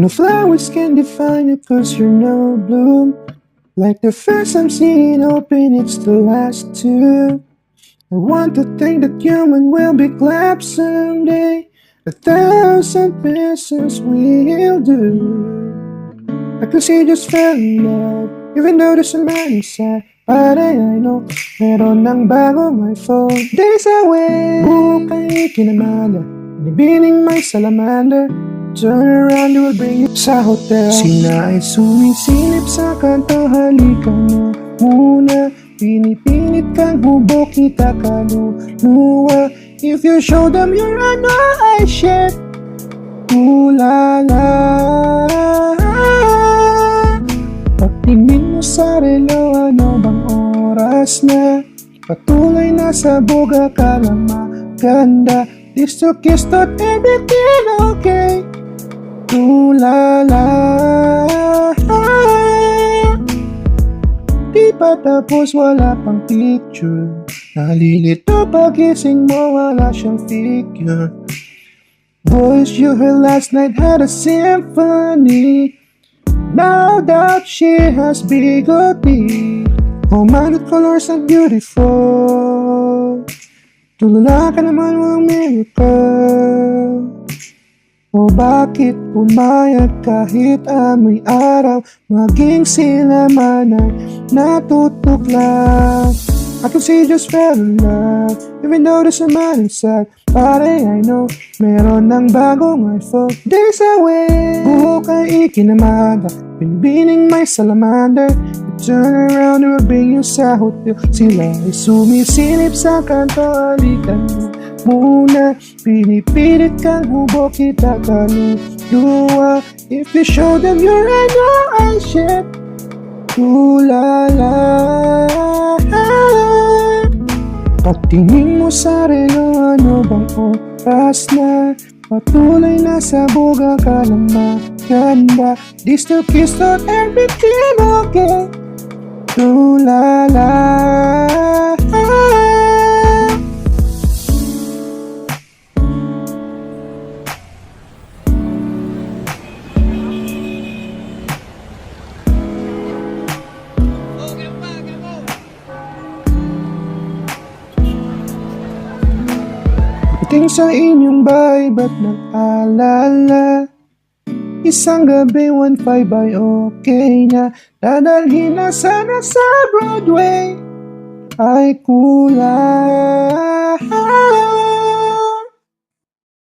No flowers can define you cause you're no bloom. Like the first I'm seeing, hoping it's the last too. I want to think that human will be glad someday. 1,000 pesos will do. I could see you just fell in love, even though there's a man inside. Pare, I know, meron ng bagong iPhone. Days away, bukay kinamada, binibining may salamander. Turn around, will bring you sa hotel. Sina ay sumisilip sa kanto, halika na muna. Pinipilit kang hubok, kita kaluluwa. If you show them you're ano, I shit. Ooh la la. Pagtingin mo sa relo, ano bang oras na? Patuloy na sa buga ka lang maganda. This to kiss, thought everything okay. Ooh la la. Di pa tapos, wala pang picture. Nalilito pagising mo, wala siyang figure. Voice you heard last night had a symphony. Now that she has bigger teeth. Oh man, the colors are beautiful. Tulala ka naman, walang miracle. O bakit pumayag kahit amoy araw? Maging sila man ay natutuklas. I can see you just fell in love, even though there's a man inside. Pare, I know, meron ng bagong iPhone. Days away, bukay ikinamada, binibining may salamander. You turn around, will bring you sa hotel. Sila ay sumisilip sa kanto, alikan mo muna. Pinipilit kang hubok, kita kaluluwa. If you show them you're ano, I shit. Ooh la la. Pagtingin mo sa relo, ano bang oras na? Patuloy na sa buga ka lang maganda. This to kiss, thought everything okay. Ooh la la. Pagdating sa inyong bahay, ba't nag-alala? Isang gabi, 1.5 ay okay na. Dadalhin na sana sa Broadway ay kulang.